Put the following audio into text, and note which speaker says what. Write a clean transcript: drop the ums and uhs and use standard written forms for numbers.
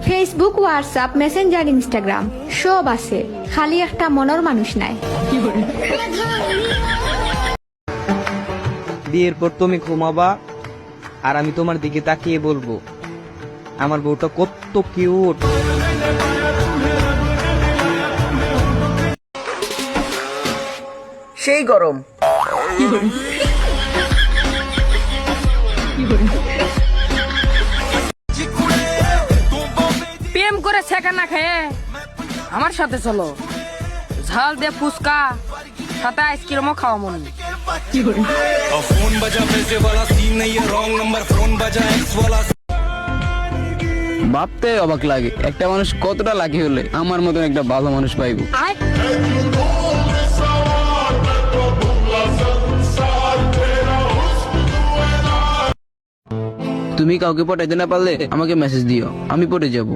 Speaker 1: Facebook, WhatsApp, Messenger, Instagram সব আছে, খালি একটা মনের মানুষ নাই।
Speaker 2: বিয়ের পর তুমি ঘুমাবা আর আমি তোমার দিকে তাকিয়ে বলবো আমার বউটা কত কিউট।
Speaker 3: সেই গরম।
Speaker 4: প্রেম করে ছেঁকা না খেয়ে আমার সাথে চলো, ঝাল দে ফুচকা, সাথে আইসক্রিমও খাওয়া মন।
Speaker 5: फोन बजा पैसे वाला सीन नहीं है, रॉन्ग नंबर फोन बजा एक्स वाला।
Speaker 6: ভাবতে অবাক লাগে একটা মানুষ কতটা লাকি হলে আমার মতন একটা ভালো মানুষ পাইব। তুমি কাউকে পটাইতে না পারলে আমাকে মেসেজ দিও, আমি পটে যাব।